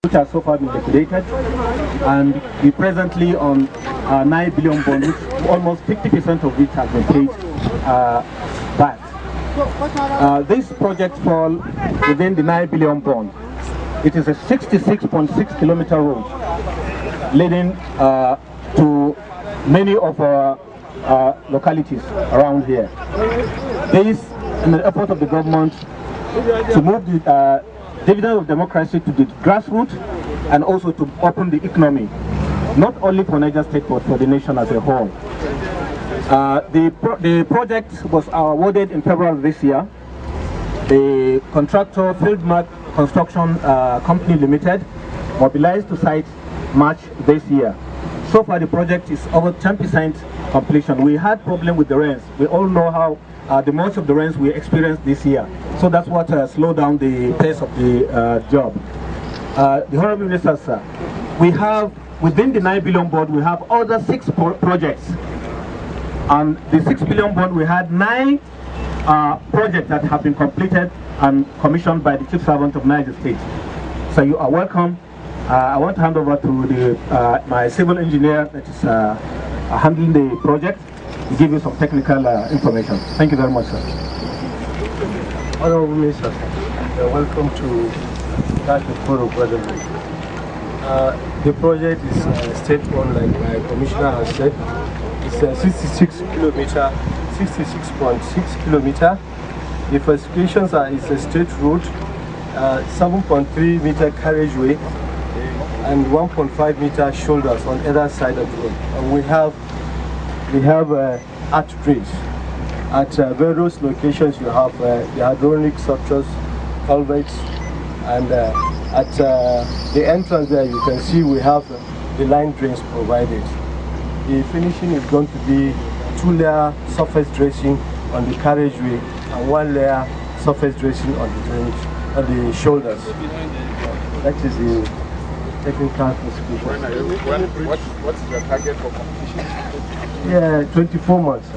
which has so far been liquidated, and we presently on 9 billion bond, which almost 50% of which has been paid back. This project falls within the 9 billion bond. It is a 66.6 kilometer road leading to many of our localities around here. This is an effort of the government to move the dividend of democracy to the grassroots and also to open the economy, not only for Niger State but for the nation as a whole. The project was awarded in February this year. The contractor, Fieldmark Construction Company Limited, mobilized to site March this year. So far the project is over 10% completion. We had problem with the rains. We all know how the most of the rains we experienced this year. So that's what slowed down the pace of the job. The Honorable Minister, sir, we have, within the 9 billion bond, we have other 6 projects. And the 6 billion bond, we had 9 projects that have been completed and commissioned by the Chief Servant of Niger State. So you are welcome. I want to hand over to the, my civil engineer that is handling the project to give you some technical information. Thank you very much, sir. Honorable Minister, welcome to the Baro Government. The project is state-owned, like my commissioner has said. It's a 66.6 kilometer. The specifications are it's a straight road, 7.3 meter carriageway, and 1.5 meter shoulders on either side of the road. And we have arch bridge. At various locations you have the hydraulic structures, culverts, and at the entrance there you can see we have the line drains provided. The finishing is going to be 2-layer surface dressing on the carriageway and 1-layer surface dressing on the drainage, on the shoulders. That is the technical specification. What's the target for completion? Yeah, 24 months.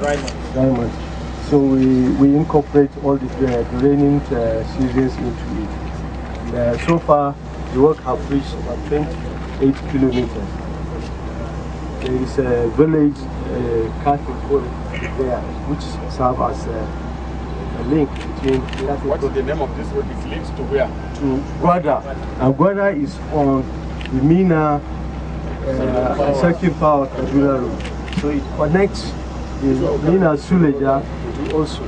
9 months. So we incorporate all the draining seasons into it. And, so far, the work has reached about 28 kilometers. There is a village, Katikoro, there, which serves as a link between Katikoro. What is the name of this road? It leads to where? To Guada. And Guada is on the Mina Circuit Power Kaduna Road. So it connects the Mina Suleja to also.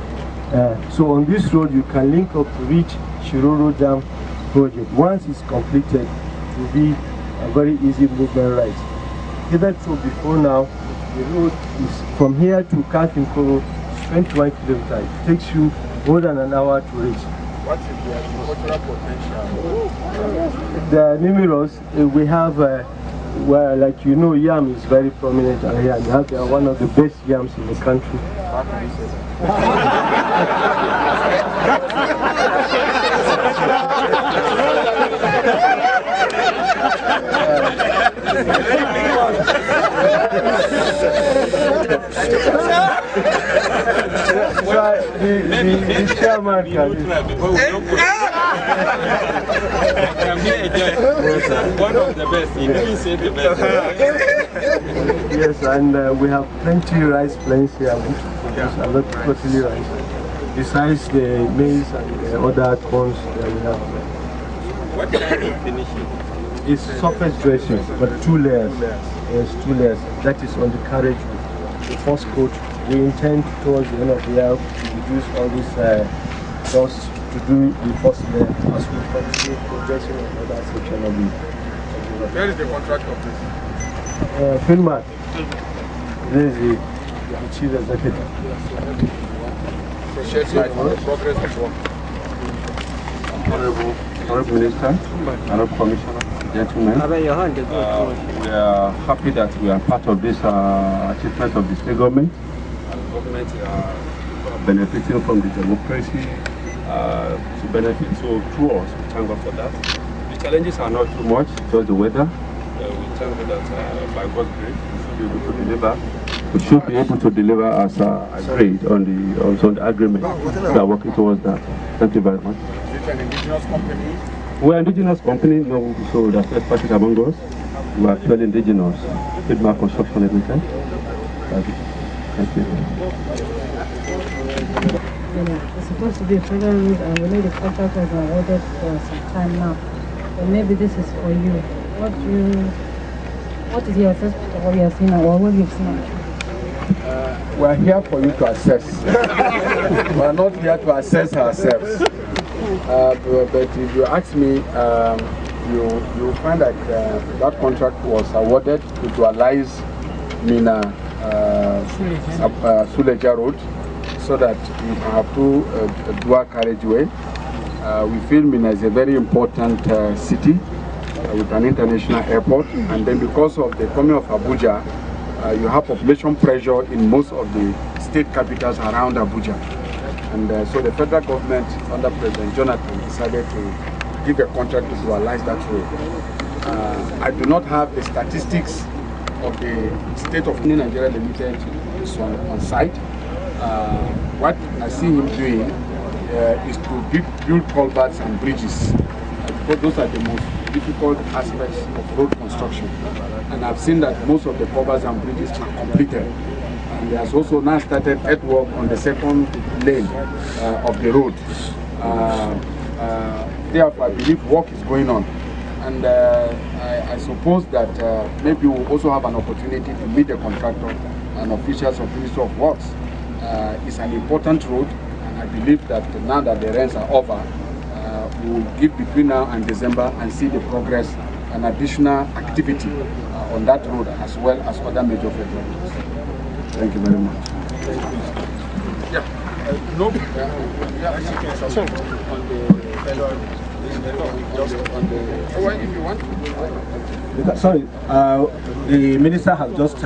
So on this road you can link up to reach Shiroro Dam project. Once it's completed, it will be a very easy movement right. Hitherto before now, the road is from here to Kafinkoro, 21 kilometers. It takes you more than an hour to reach. What is the agricultural potential? The numerous, we have, well, like you know, yam is very prominent area. We have one of the best yams in the country. The chairman can one of the best. He didn't say the best. Yes, and we have plenty rice plains here, which produce a lot of totally rice. Besides the maize and the other corns that we have. What kind of finishing? It's surface dressing, but 2 layers. Yes, 2 layers. That is on the carriageway. The first coat, we intend towards the end of the year to reduce all this dust to do the first layer as we continue progressing on other section of the. Where is the contract of this? Fieldmark. This is the chief executive. So shed light on the progress of work. Honorable Minister, Honorable Commissioner, gentlemen, we are happy that we are part of this achievement of the state government. And the government benefiting from the democracy to benefit through us. We thank God for that. The challenges are not too much, just the weather. We thank God that by God's grace we should be able to deliver. We should be able to deliver as agreed on the agreement. We are working towards that. Thank you very much. Is it an indigenous company? We're an indigenous company, no, so the first party among us. We are purely indigenous. Trademark Construction Limited. Thank you. It's supposed to be a federal road, and we know the contract was awarded for some time now. But maybe this is for you. What is your assessment of what you have seen or what you've seen? We are here for you to assess. We are not here to assess ourselves. But if you ask me, you will find that that contract was awarded to dualize Mina Suleja Road, so that you can have two dual carriageway. We feel Mina is a very important city with an international airport, and then because of the coming of Abuja, you have population pressure in most of the state capitals around Abuja. And so the federal government under President Jonathan decided to give a contract to dualize that road. I do not have the statistics of the state of Nigeria Limited on site. What I see him doing is to build culverts and bridges, because those are the most difficult aspects of road construction. And I've seen that most of the culverts and bridges are completed. And he has also now started earthwork on the second lane of the road. Therefore, I believe work is going on. And I suppose that maybe we'll also have an opportunity to meet the contractor and officials of the Ministry of Works. It's an important road, and I believe that now that the rains are over, we will give between now and December and see the progress and additional activity on that road, as well as other major federal roads. Thank you very much. Yeah. No. Sorry, the minister has just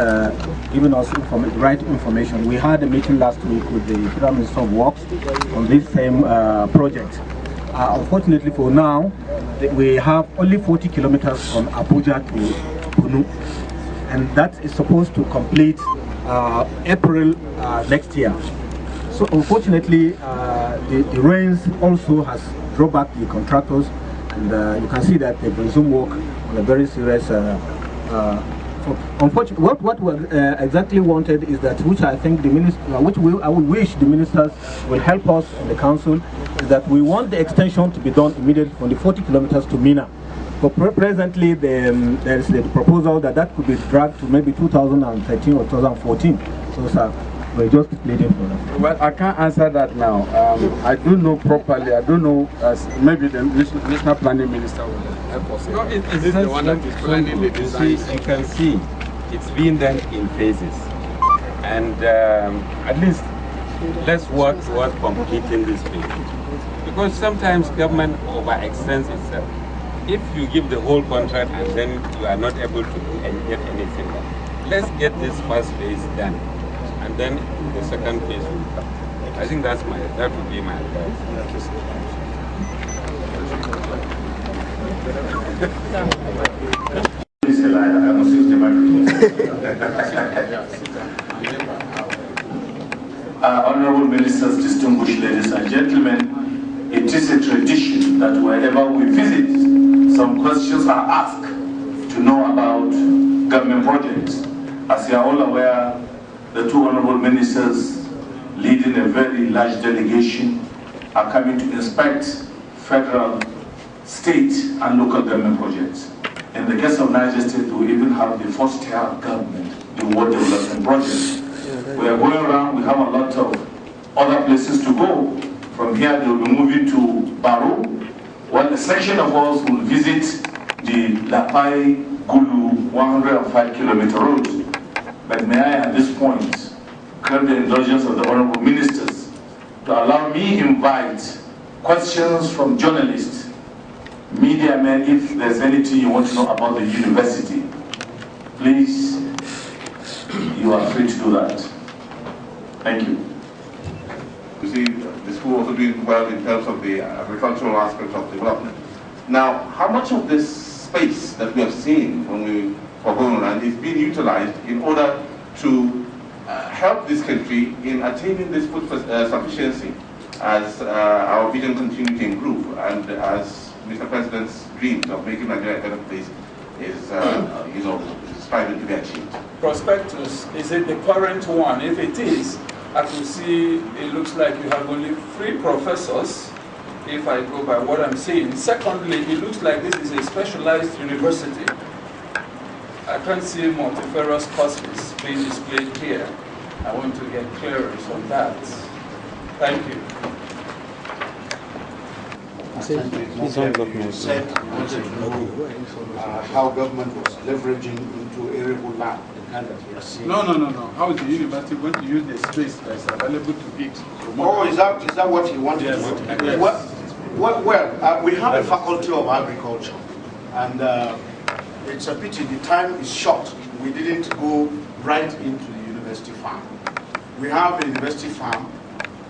given us the right information. We had a meeting last week with the Federal Minister of Works on this same project. Unfortunately for now, we have only 40 kilometers from Abuja to Kunu, and that is supposed to complete April next year. So unfortunately, the rains also has drawn back the contractors, and you can see that they resume work on a very serious. Unfortunately, what we exactly wanted is that, which I think the minister, I would wish the ministers will help us in the council, is that we want the extension to be done immediately from the 40 kilometers to Mina. But presently, there is the proposal that could be dragged to maybe 2013 or 2014. So, sir, we're just pleading for that. Well, I can't answer that now. I don't know properly. I don't know. Maybe the National Planning Minister will help us. No, it's the one that is planning the design. You can see it's being done in phases. And at least let's work towards completing this phase. Because sometimes government overextends itself. If you give the whole contract and then you are not able to get anything done, let's get this first phase done, and then the second phase will come. I think that would be my advice. Honorable Ministers, distinguished ladies and gentlemen, it is a tradition that wherever we visit, some questions are asked to know about government projects. As you are all aware, the two honorable ministers leading a very large delegation are coming to inspect federal, state, and local government projects. In the case of Niger State, we even have the first tier of government, the water development project. We are going around, we have a lot of other places to go. From here, they will be moving to Baro, while a section of us will visit the Lapai Gulu 105-kilometer road. But may I, at this point, crave the indulgence of the honorable ministers to allow me invite questions from journalists, media men, if there's anything you want to know about the university. Please, you are free to do that. Thank you. You see, the school also doing well in terms of the agricultural aspect of development. Now, how much of this space that we have seen when we were going around is being utilized in order to help this country in attaining this food sufficiency as our vision continues to improve and as Mr. President's dreams of making Nigeria a better place is, striving to be achieved? Prospectus, is it the current one? If it is, I could see it looks like you have only 3 professors, if I go by what I'm seeing. Secondly, it looks like this is a specialized university. I can't see multifarious courses being displayed here. I want to get clearance on that. Thank you. Said how government was leveraging into arable land, the kind that we are seeing. No. How is the university going to use the space that is available to it? Oh, is that what you wanted yes. to do? Yes. Well, we have a faculty of agriculture, and it's a pity the time is short. We didn't go right into the university farm. We have a university farm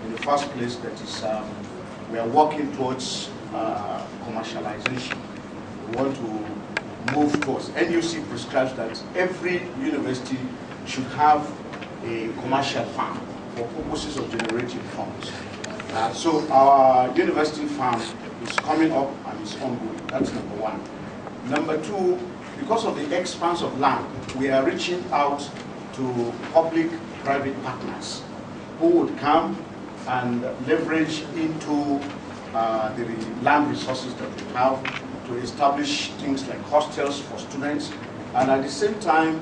in the first place that is, we are working towards commercialization. We want to move towards. NUC prescribes that every university should have a commercial farm for purposes of generating funds. So our university farm is coming up and is ongoing. That's number one. Number two, because of the expanse of land, we are reaching out to public-private partners who would come and leverage into the land resources that we have to establish things like hostels for students, and at the same time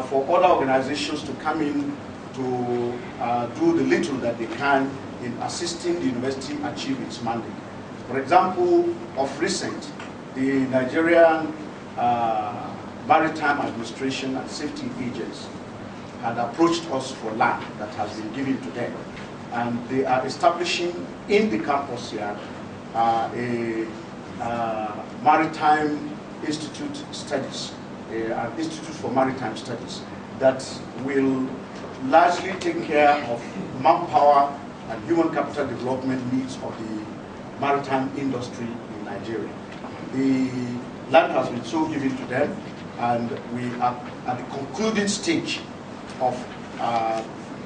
for other organizations to come in to do the little that they can in assisting the university achieve its mandate. For example, of recent, the Nigerian Maritime Administration and Safety Agents had approached us for land that has been given to them. And they are establishing in the campus here a Maritime Institute Studies, an Institute for Maritime Studies that will largely take care of manpower and human capital development needs of the maritime industry in Nigeria. The land has been so given to them, and we are at the concluding stage of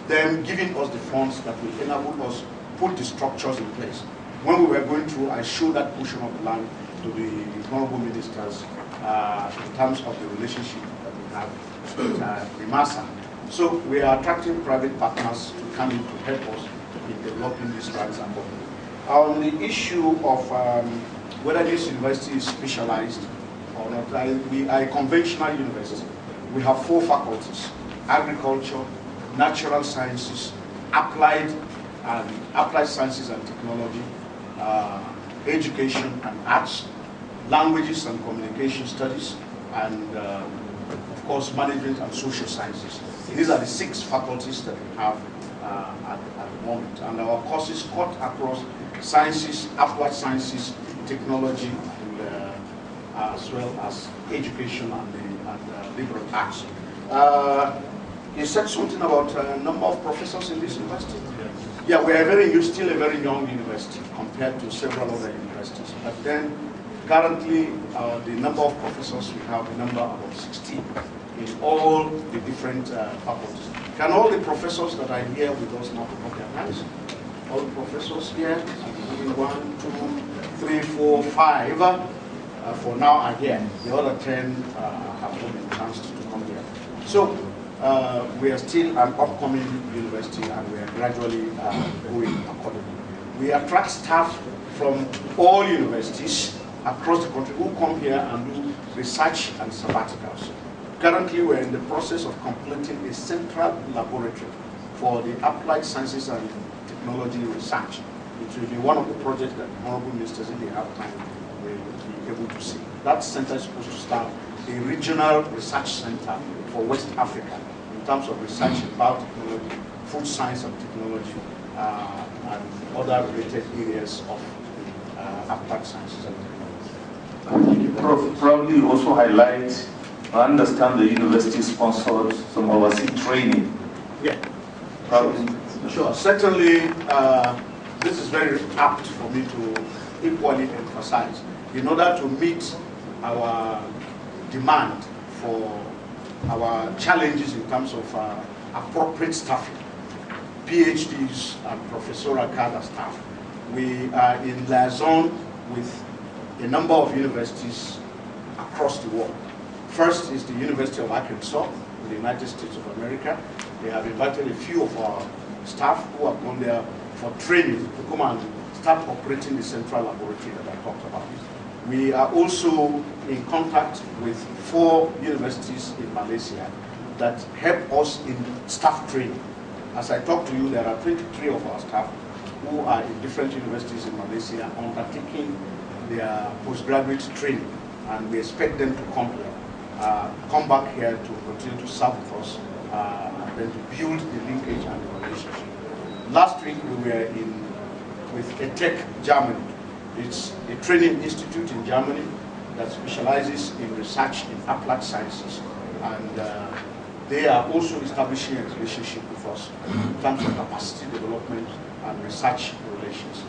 them giving us the funds that will enable us put the structures in place. When we were going through, I showed that portion of the land to the honorable ministers in terms of the relationship that we have with the MASA. So we are attracting private partners to come in to help us in developing these lands. On the issue of whether this university is specialized or not, we are a conventional university. We have 4 faculties: agriculture, natural sciences, applied sciences and technology, education and arts, languages and communication studies, and of course management and social sciences. These are the 6 faculties that we have at the moment, and our courses cut across sciences, applied sciences, technology, and as well as education and liberal arts. You said something about number of professors in this university? Yeah, we are still a very young university compared to several other universities. But then, currently, the number of professors, we have a number of 16 in all the different faculties. Can all the professors that are here with us now put their hands? All the professors here, 1, 2, 3, 4, 5, for now are here. The other 10 have not been chanced to come here. So, we are still an upcoming university, and we are gradually going accordingly. We attract staff from all universities across the country who come here and do research and sabbaticals. Currently, we're in the process of completing a central laboratory for the applied sciences and technology research. It will be one of the projects that the honorable ministers, if they have time, will be able to see. That center is supposed to start a regional research center for West Africa in terms of research in biotechnology, food science and technology, and other related areas of applied sciences and technology. Prof, probably also highlight, I understand the university sponsored some overseas training. Yeah, sure. Certainly, this is very apt for me to equally emphasize. In order to meet our demand for our challenges in terms of appropriate staffing, PhDs and professorial cadre staff, we are in liaison with a number of universities across the world. First is the University of Arkansas in the United States of America. They have invited a few of our staff who have gone there for training to come and start operating the central laboratory that I talked about. We are also in contact with 4 universities in Malaysia that help us in staff training. As I talk to you, there are 23 of our staff who are in different universities in Malaysia undertaking their postgraduate training, and we expect them to come back here to continue to serve with us and then to build the linkage and the relationship. Last week we were with ETEC Germany. It's a training institute in Germany that specializes in research in applied sciences, and they are also establishing a relationship with us in terms of capacity development and research relations.